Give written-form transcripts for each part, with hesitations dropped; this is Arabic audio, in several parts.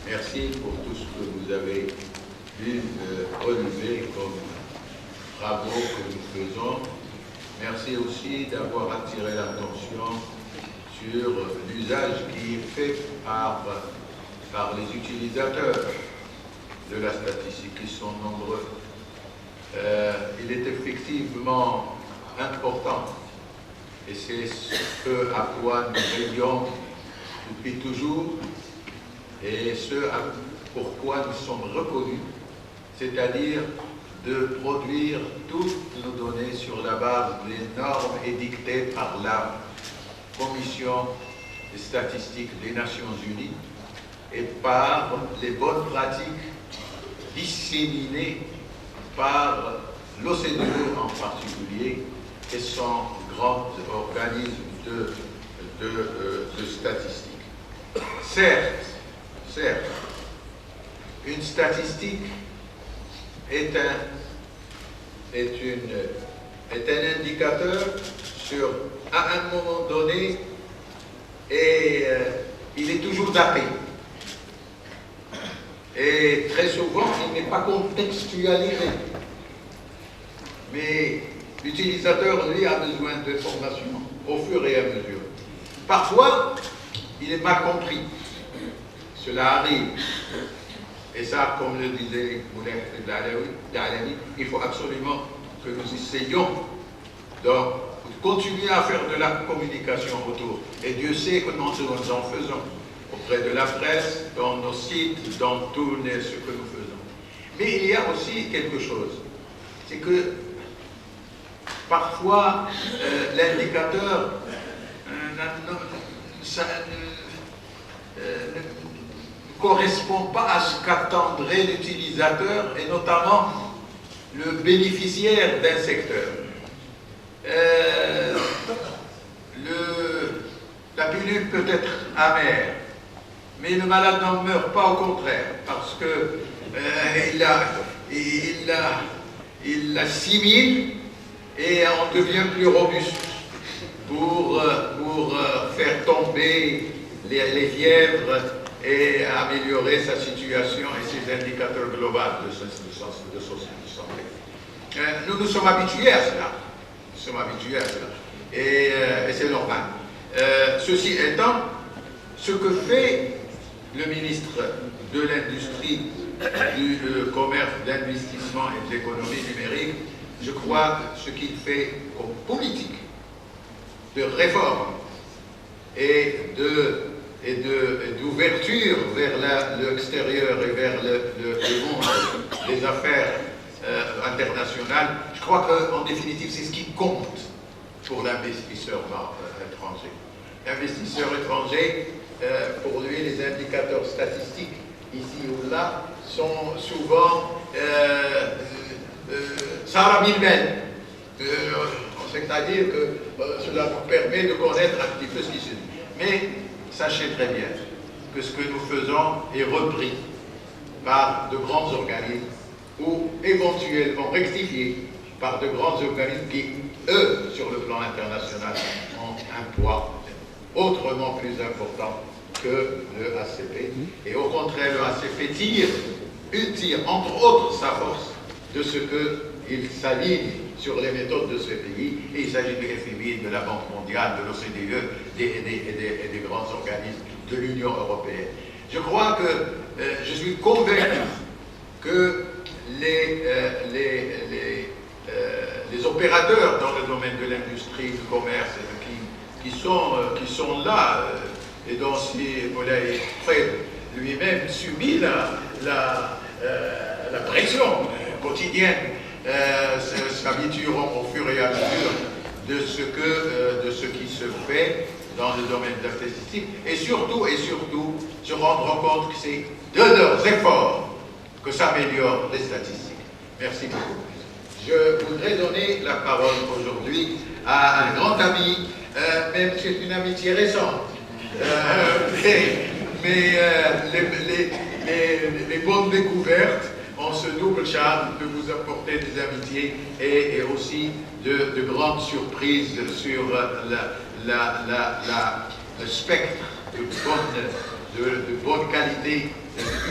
Merci pour tout ce que vous avez pu relever comme travaux que nous faisons. Merci aussi d'avoir attiré l'attention sur l'usage qui est fait par les utilisateurs de la statistique, qui sont nombreux. Il est effectivement important, et c'est ce à quoi nous veillons depuis toujours, et ce pourquoi nous sommes reconnus, c'est-à-dire de produire toutes nos données sur la base des normes édictées par la Commission des statistiques des Nations Unies et par les bonnes pratiques disséminées par l'OCDE en particulier et son grand organisme de statistiques. Certes, une statistique est un indicateur à un moment donné, et il est toujours daté. Et très souvent, il n'est pas contextualisé. Mais l'utilisateur, lui, a besoin d'informations au fur et à mesure. Parfois, il est mal compris. Cela arrive. Et ça, comme le disait Moulay Dalawi, il faut absolument que nous essayions de continuer à faire de la communication autour. Et Dieu sait que nous en faisons auprès de la presse, dans nos sites, dans tout ce que nous faisons. Mais il y a aussi quelque chose, c'est que parfois l'indicateur ne correspond pas à ce qu'attendrait l'utilisateur et notamment le bénéficiaire d'un secteur. La pilule peut être amère, mais le malade n'en meurt pas, au contraire, parce que il l'assimile et on devient plus robuste pour faire tomber les fièvres et améliorer sa situation et ses indicateurs globaux de santé. Nous sommes habitués à cela. Et c'est normal. Ceci étant, ce que fait le ministre de l'Industrie, du Commerce, de l'Investissement et de l'Économie numérique, je crois ce qu'il fait comme politique de réforme et d'ouverture vers l'extérieur et vers le monde des affaires internationales, je crois qu'en définitive, c'est ce qui compte pour l'investisseur étranger. L'investisseur étranger, pour lui, les indicateurs statistiques, ici ou là, sont souvent Sarah Milben. C'est-à-dire que cela nous permet de connaître un petit peu ce qui se dit. Mais sachez très bien que ce que nous faisons est repris par de grands organismes ou éventuellement rectifié par de grands organismes qui, eux, sur le plan international, ont un poids autrement plus important que le ACP. Et au contraire, le ACP tire entre autres sa force de ce qu'il s'aligne sur les méthodes de ce pays. Et il s'agit du FMI, de la Banque mondiale, de l'OCDE et des grands organismes de l'Union européenne. Je crois que je suis convaincu que les opérateurs dans le domaine de l'industrie, du commerce, qui sont là, et dont si Moulay Fred lui-même subit la pression quotidienne, s'habitueront au fur et à mesure de ce qui se fait dans le domaine de la statistique, et surtout se rendre compte que c'est de leurs efforts que s'améliorent les statistiques. Merci beaucoup. Je voudrais donner la parole aujourd'hui à un grand ami, même si c'est une amitié récente, mais les bonnes découvertes ont ce double charme de vous apporter des amitiés et aussi de grandes surprises sur le spectre de bonnes de bonne qualité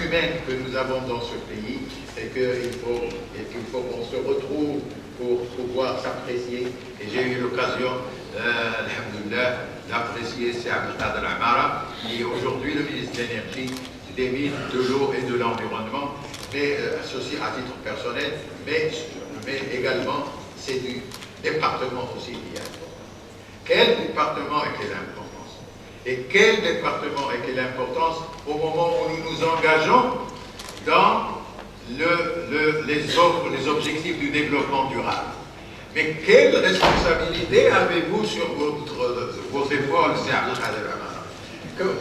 humaine que nous avons dans ce pays et qu'il faut qu'on se retrouve pour pouvoir s'apprécier. Et j'ai eu l'occasion, alhamdoulilah, d'apprécier c'est Abdelkader Amara, qui est aujourd'hui le ministre de l'Énergie, des mines, de l'eau et de l'environnement, mais ceci à titre personnel, mais également c'est du département aussi qui est important. Quel département et quelle importance? Et quel département et quelle importance au moment où nous nous engageons dans les objectifs du développement durable. Mais quelle responsabilité avez-vous sur vos épaules, c'est Abdelkader Amara?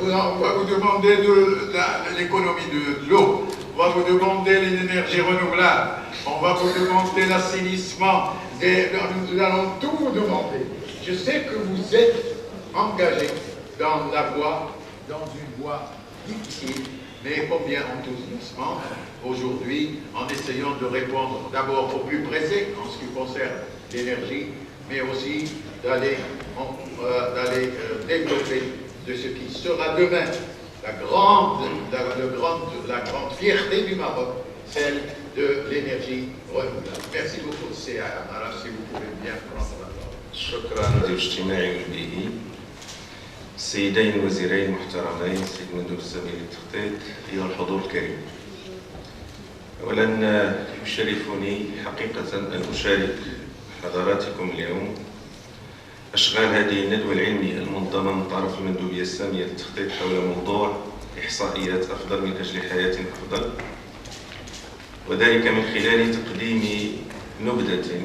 On va vous demander de l'économie de l'eau, on va vous demander les énergies renouvelables, on va vous demander l'assainissement, nous allons tout vous demander. Je sais que vous êtes engagés dans une voie difficile, mais combien enthousiasmant aujourd'hui en essayant de répondre d'abord au plus pressé en ce qui concerne l'énergie, mais aussi d'aller développer de ce qui sera demain la grande fierté du Maroc, celle de l'énergie renouvelable. Merci beaucoup, c'est Amara, si vous pouvez bien prendre la parole. شكرا مدير الاجتماعي والبيئي. السيدين الوزيرين المحترمين، السيد مندوب الزميل التخطيط، أيها الحضور الكريم. أولا يشرفني حقيقة أن أشارك حضراتكم اليوم أشغال هذه الندوة العلمية المنظمة من طرف المندوبية السامية للتخطيط حول موضوع إحصائيات أفضل من أجل حياة أفضل، وذلك من خلال تقديم نبذة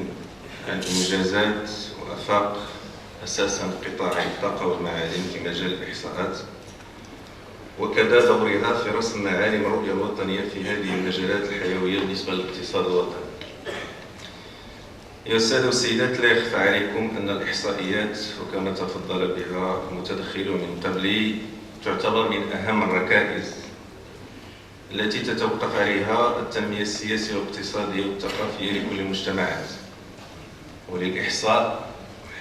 عن إنجازات وآفاق أساساً قطاع الطاقة والمعادن في مجال الإحصاءات، وكذا دورها في رسم معالم الرؤية الوطنية في هذه المجالات الحيوية بالنسبة للاقتصاد الوطني. أيها السادة والسيدات، لا يخفى عليكم أن الإحصائيات وكما تفضل بها المتدخلون من قبلي تعتبر من أهم الركائز التي تتوقف عليها التنمية السياسية والاقتصادية والثقافية لكل المجتمعات، وللإحصاء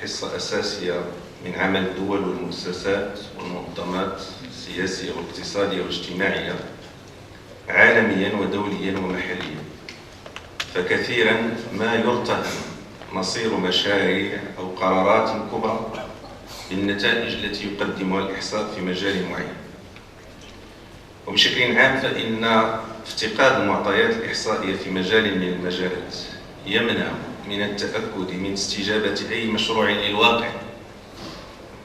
حصة أساسية من عمل الدول والمؤسسات والمنظمات السياسية والاقتصادية والاجتماعية عالميا ودوليا ومحليا. فكثيرا ما يرتهن مصير مشاريع أو قرارات كبرى بالنتائج التي يقدمها الإحصاء في مجال معين. وبشكل عام فإن افتقاد المعطيات الإحصائية في مجال من المجالات يمنع من التأكد من استجابة أي مشروع للواقع،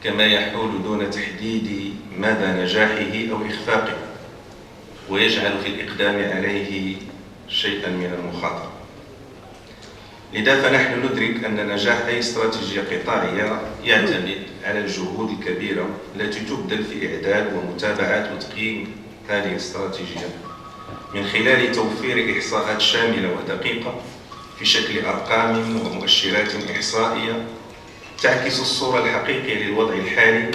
كما يحول دون تحديد مدى نجاحه أو إخفاقه، ويجعل في الإقدام عليه شيئا من المخاطرة. لذا فنحن ندرك أن نجاح أي استراتيجية قطاعية يعتمد على الجهود الكبيرة التي تبذل في إعداد ومتابعة وتقييم هذه الاستراتيجية من خلال توفير إحصاءات شاملة ودقيقة في شكل أرقام ومؤشرات إحصائية تعكس الصورة الحقيقية للوضع الحالي،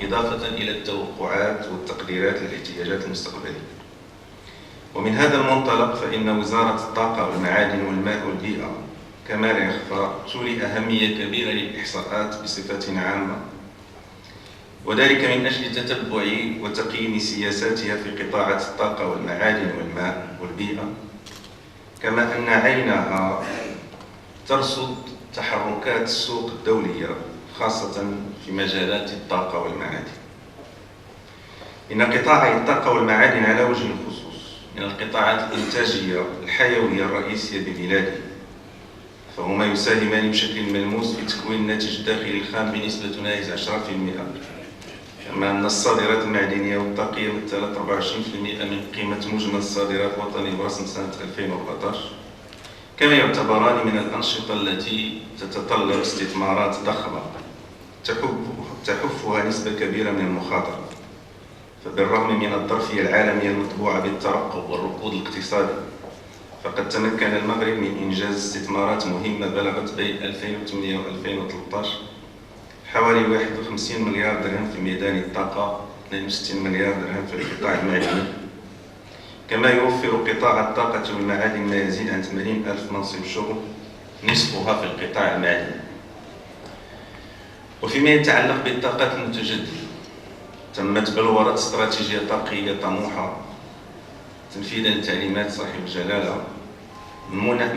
إضافة إلى التوقعات والتقديرات للاحتياجات المستقبلية. ومن هذا المنطلق فإن وزارة الطاقة والمعادن والماء والبيئة كما لا يخفى تولي أهمية كبيرة للإحصاءات بصفة عامة، وذلك من أجل تتبع وتقييم سياساتها في قطاعات الطاقة والمعادن والماء والبيئة، كما أن عينها ترصد تحركات السوق الدولية خاصة في مجالات الطاقة والمعادن. إن قطاع الطاقة والمعادن على وجه الخصوص من القطاعات الإنتاجية الحيوية الرئيسية ببلاده، فهما يساهمان بشكل ملموس في تكوين الناتج الداخلي الخام بنسبة تناهز 10%، كما أن الصادرات المعدنية والطاقية مثلت 24% من قيمة مجمل الصادرات الوطني برسم سنة 2014، كما يعتبران من الأنشطة التي تتطلب استثمارات ضخمة تحفها نسبة كبيرة من المخاطرة. فبالرغم من الظرفية العالمية المطبوعة بالترقب والركود الاقتصادي، فقد تمكن المغرب من إنجاز استثمارات مهمة بلغت بين 2008 و 2013 حوالي 51 مليار درهم في ميدان الطاقة، 62 مليار درهم في القطاع المعدني، كما يوفر قطاع الطاقة والمعادن ما يزيد عن 80,000 منصب شغل، نصفها في القطاع المعدني. وفيما يتعلق بالطاقات المتجددة، تمت بلورة استراتيجية طاقية طموحة تنفيذا لتعليمات صاحب الجلالة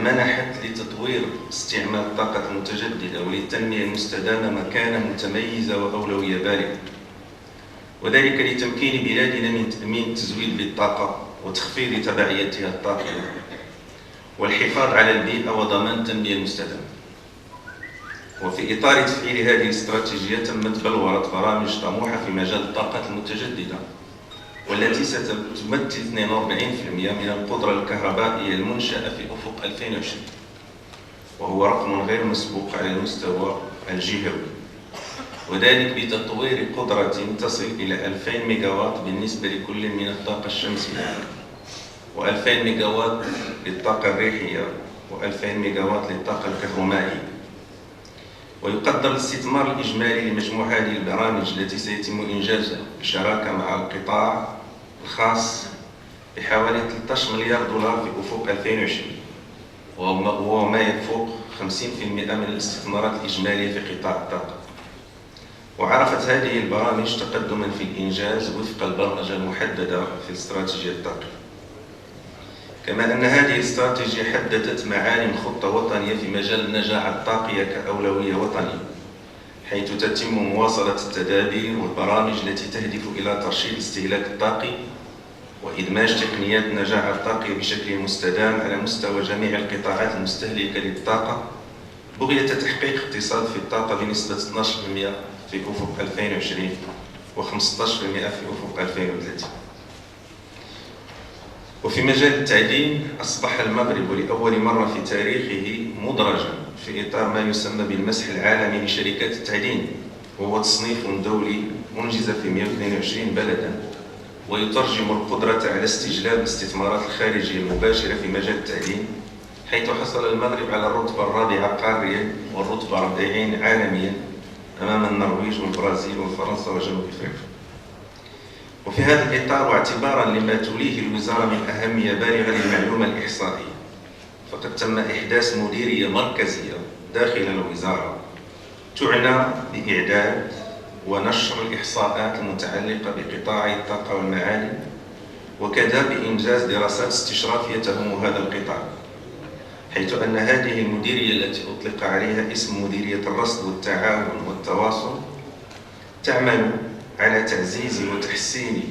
منحت لتطوير استعمال الطاقة المتجددة وللتنمية المستدامة مكانة متميزة وأولوية بالغة، وذلك لتمكين بلادنا من تأمين التزويد بالطاقة وتخفيض تبعيتها الطاقية والحفاظ على البيئة وضمان التنمية المستدامة. وفي إطار تفعيل هذه الاستراتيجية تمت بلورة برامج طموحة في مجال الطاقة المتجددة، والتي ستمثل 42% من القدرة الكهربائية المنشأة في أفق 2020، وهو رقم غير مسبوق على المستوى الجهوي، وذلك بتطوير قدرة تصل إلى 2000 ميجاوات بالنسبة لكل من الطاقة الشمسية، و2000 ميجاوات للطاقة الريحية، و2000 ميجاوات للطاقة الكهرومائية. ويقدر الاستثمار الإجمالي لمجموع هذه البرامج التي سيتم إنجازها بشراكة مع القطاع الخاص بحوالي 13 مليار دولار في أفق 2020، وهو ما يفوق 50% من الاستثمارات الإجمالية في قطاع الطاقة. وعرفت هذه البرامج تقدما في الإنجاز وفق البرمجة المحددة في الاستراتيجية الطاقية. كما أن هذه الاستراتيجية حددت معالم خطة وطنية في مجال النجاح الطاقية كأولوية وطنية، حيث تتم مواصلة التدابير والبرامج التي تهدف إلى ترشيد الاستهلاك الطاقي وإدماج تقنيات النجاح الطاقي بشكل مستدام على مستوى جميع القطاعات المستهلكة للطاقة، بغية تحقيق اقتصاد في الطاقة بنسبة 12% في أفق 2020 و15% في أفق 2030. وفي مجال التعدين أصبح المغرب لأول مرة في تاريخه مدرجا في إطار ما يسمى بالمسح العالمي لشركات التعدين، وهو تصنيف دولي منجز في 122 بلدا، ويترجم القدرة على استجلاب الاستثمارات الخارجية المباشرة في مجال التعدين، حيث حصل المغرب على الرتبة الرابعة قاريا والرتبة 40 عالميا أمام النرويج والبرازيل وفرنسا وجنوب أفريقيا. وفي هذا الإطار واعتبارا لما توليه الوزارة من أهمية بالغة للمعلومة الإحصائية، فقد تم إحداث مديرية مركزية داخل الوزارة تعنى بإعداد ونشر الإحصاءات المتعلقة بقطاع الطاقة والمعادن، وكذا بإنجاز دراسات استشرافية تهم هذا القطاع، حيث أن هذه المديرية التي أطلق عليها اسم مديرية الرصد والتعاون والتواصل تعمل على تعزيز وتحسين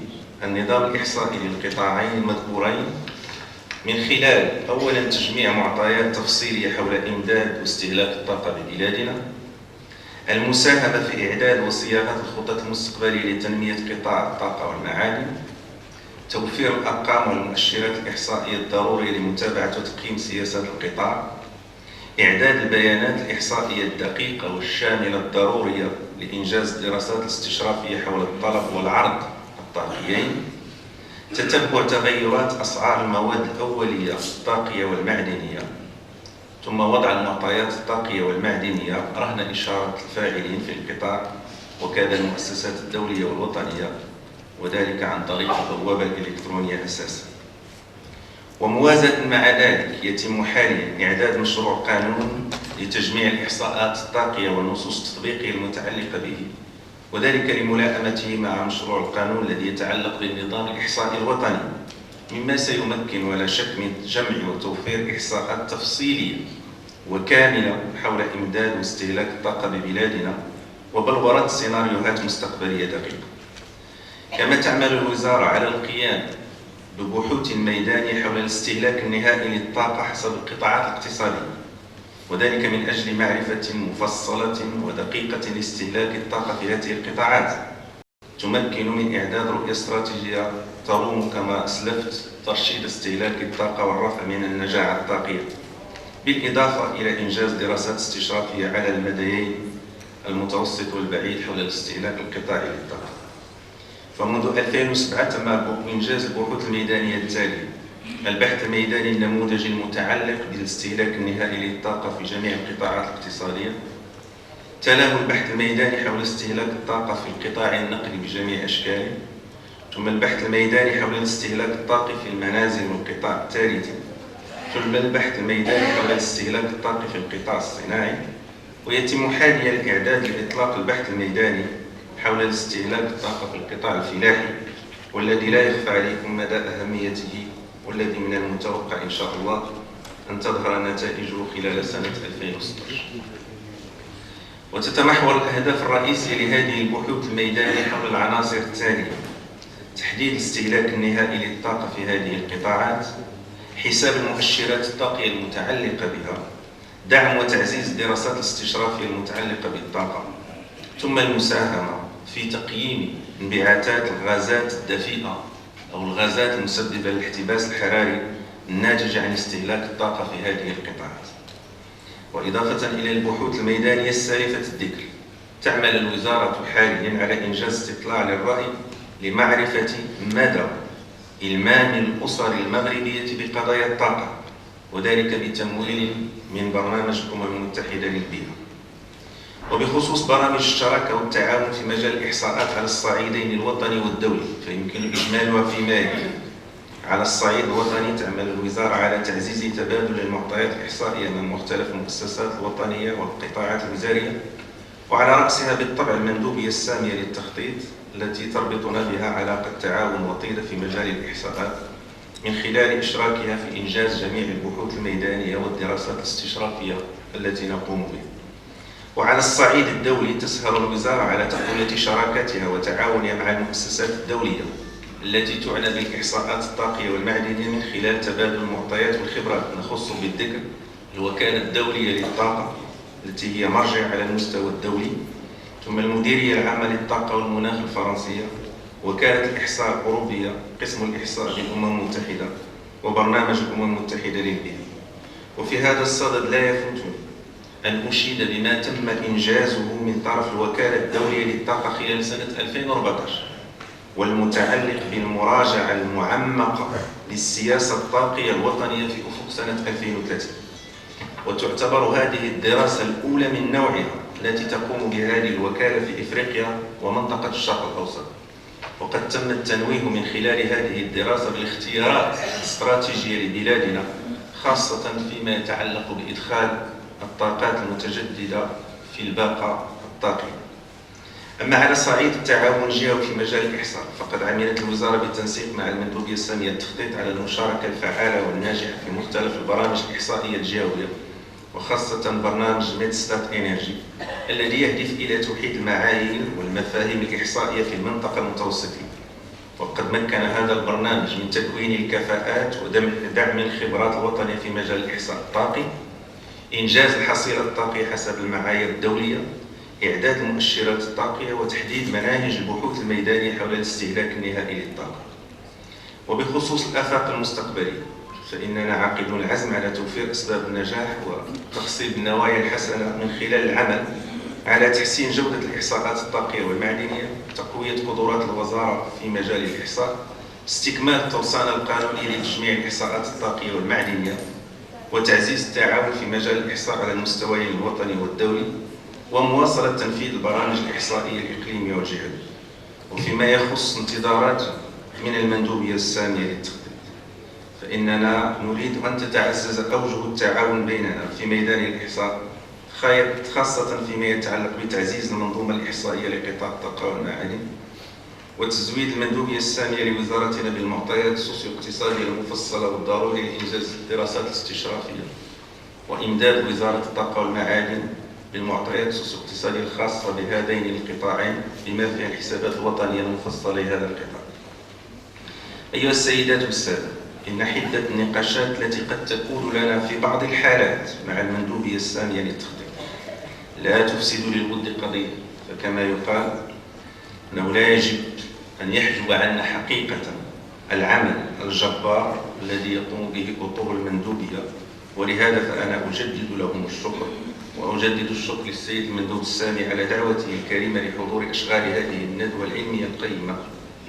النظام الإحصائي للقطاعين المذكورين، من خلال أولا تجميع معطيات تفصيلية حول إمداد واستهلاك الطاقة ببلادنا، المساهمة في إعداد وصياغة الخطط المستقبلية لتنمية قطاع الطاقة والمعادن، توفير الأرقام والمؤشرات الإحصائية الضرورية لمتابعة وتقييم سياسات القطاع، إعداد البيانات الإحصائية الدقيقة والشاملة الضرورية لإنجاز الدراسات الاستشرافية حول الطلب والعرض الطاقيين، تتبع تغيرات أسعار المواد الأولية الطاقية والمعدنية، ثم وضع المعطيات الطاقية والمعدنية رهن إشارة الفاعلين في القطاع وكذا المؤسسات الدولية والوطنية، وذلك عن طريق البوابة الإلكترونية أساساً. وموازاة مع ذلك يتم حاليا إعداد مشروع قانون لتجميع الإحصاءات الطاقية والنصوص التطبيقية المتعلقة به، وذلك لملائمته مع مشروع القانون الذي يتعلق بالنظام الإحصائي الوطني، مما سيمكن ولا شك من جمع وتوفير إحصاءات تفصيلية وكاملة حول إمداد واستهلاك الطاقة ببلادنا وبلورة سيناريوهات مستقبلية دقيقة. كما تعمل الوزارة على القيام ببحوث ميدانية حول الاستهلاك النهائي للطاقة حسب القطاعات الاقتصادية، وذلك من أجل معرفة مفصلة ودقيقة لاستهلاك الطاقة في هذه القطاعات، تمكن من إعداد رؤية استراتيجية تروم كما أسلفت ترشيد استهلاك الطاقة والرفع من النجاعة الطاقية، بالإضافة إلى إنجاز دراسات استشرافية على المديين المتوسط والبعيد حول الاستهلاك القطاعي للطاقة. فمنذ 2007 تم إنجاز البحوث الميدانية التالية: البحث الميداني النموذجي المتعلق بالاستهلاك النهائي للطاقة في جميع القطاعات الاقتصادية، تلاه البحث الميداني حول استهلاك الطاقة في القطاع النقلي بجميع أشكاله، ثم البحث الميداني حول الاستهلاك الطاقي في المنازل والقطاع الثالث، ثم البحث الميداني حول الاستهلاك الطاقي في القطاع الصناعي. ويتم حاليا الإعداد لإطلاق البحث الميداني حول استهلاك الطاقة في القطاع الفلاحي، والذي لا يخفى عليكم مدى أهميته، والذي من المتوقع إن شاء الله أن تظهر نتائجه خلال سنة 2016. وتتمحور الأهداف الرئيسية لهذه البحوث الميدانية حول العناصر التالية: تحديد الاستهلاك النهائي للطاقة في هذه القطاعات، حساب المؤشرات الطاقية المتعلقة بها، دعم وتعزيز الدراسات الاستشرافية المتعلقة بالطاقة، ثم المساهمة في تقييم انبعاثات الغازات الدفيئة أو الغازات المسببة للاحتباس الحراري الناتجة عن استهلاك الطاقة في هذه القطاعات. وإضافة إلى البحوث الميدانية السالفة الذكر، تعمل الوزارة حاليا على إنجاز استطلاع للرأي لمعرفة مدى إلمام الأسر المغربية بقضايا الطاقة، وذلك بتمويل من برنامج الأمم المتحدة للبيئة. وبخصوص برامج الشراكة والتعاون في مجال الإحصاءات على الصعيدين الوطني والدولي، فيمكن إجمالها فيما يلي: على الصعيد الوطني، تعمل الوزارة على تعزيز تبادل المعطيات الإحصائية من مختلف المؤسسات الوطنية والقطاعات الوزارية، وعلى رأسها بالطبع المندوبية السامية للتخطيط التي تربطنا بها علاقة تعاون وطيدة في مجال الإحصاءات، من خلال إشراكها في إنجاز جميع البحوث الميدانية والدراسات الاستشرافية التي نقوم بها. وعلى الصعيد الدولي، تسهر الوزارة على تقوية شراكتها وتعاونها مع المؤسسات الدولية التي تعنى بالإحصاءات الطاقية والمعدنية من خلال تبادل المعطيات والخبرات. نخص بالذكر الوكالة الدولية للطاقة التي هي مرجع على المستوى الدولي، ثم المديرية العامة للطاقة والمناخ الفرنسية، وكالة الإحصاء الأوروبية، قسم الإحصاء للأمم المتحدة، وبرنامج الأمم المتحدة للبيئة. وفي هذا الصدد لا يفوتني أن أشيد بما تم إنجازه من طرف الوكالة الدولية للطاقة خلال سنة 2014، والمتعلق بالمراجعة المعمقة للسياسة الطاقية الوطنية في أفق سنة 2030. وتعتبر هذه الدراسة الأولى من نوعها التي تقوم بها هذه الوكالة في إفريقيا ومنطقة الشرق الأوسط. وقد تم التنويه من خلال هذه الدراسة بالاختيارات الاستراتيجية لبلادنا، خاصة فيما يتعلق بإدخال الطاقات المتجددة في الباقة الطاقية. أما على صعيد التعاون الجهوي في مجال الإحصاء، فقد عملت الوزارة بالتنسيق مع المندوبية السامية للتخطيط على المشاركة الفعالة والناجحة في مختلف البرامج الإحصائية الجهوية، وخاصة برنامج ميدستات إنرجي الذي يهدف إلى توحيد المعايير والمفاهيم الإحصائية في المنطقة المتوسطية. وقد مكن هذا البرنامج من تكوين الكفاءات ودعم الخبرات الوطنية في مجال الإحصاء الطاقي، إنجاز الحصيلة الطاقية حسب المعايير الدولية، إعداد المؤشرات الطاقية، وتحديد مناهج البحوث الميدانية حول الاستهلاك النهائي للطاقة. وبخصوص الآفاق المستقبلية، فإننا عاقدون العزم على توفير أسباب النجاح وتخصيب النوايا الحسنة من خلال العمل على تحسين جودة الإحصاءات الطاقية والمعدنية، تقوية قدرات الوزارة في مجال الإحصاء، استكمال التوصان القانوني لتجميع الإحصاءات الطاقية والمعدنية، وتعزيز التعاون في مجال الإحصاء على المستويين الوطني والدولي، ومواصلة تنفيذ البرامج الإحصائية الإقليمية والجهوية. وفيما يخص انتظارات من المندوبية السامية للتخطيط، فإننا نريد أن تتعزز أوجه التعاون بيننا في ميدان الإحصاء، خاصة فيما يتعلق بتعزيز المنظومة الإحصائية لقطاع الطاقة والمعادن، وتزويد المندوبية السامية لوزارتنا بالمعطيات السوسيو-اقتصادية المفصلة والضرورية لإنجاز الدراسات الاستشرافية، وإمداد وزارة الطاقة والمعادن بالمعطيات السوسيو-اقتصادية الخاصة بهذين القطاعين بما فيها الحسابات الوطنية المفصلة لهذا القطاع. أيها السيدات والسادة، إن حدة النقاشات التي قد تكون لنا في بعض الحالات مع المندوبية السامية للتخطيط لا تفسد للود قضية، فكما يقال أنه لا يجب أن يحجب عنا حقيقة العمل الجبار الذي يقوم به أطر المندوبية. ولهذا فأنا أجدد لهم الشكر، وأجدد الشكر للسيد المندوب السامي على دعوته الكريمة لحضور أشغال هذه الندوة العلمية القيمة،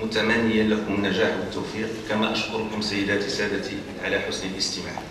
متمنيا لكم النجاح والتوفيق، كما أشكركم سيداتي سادتي على حسن الاستماع.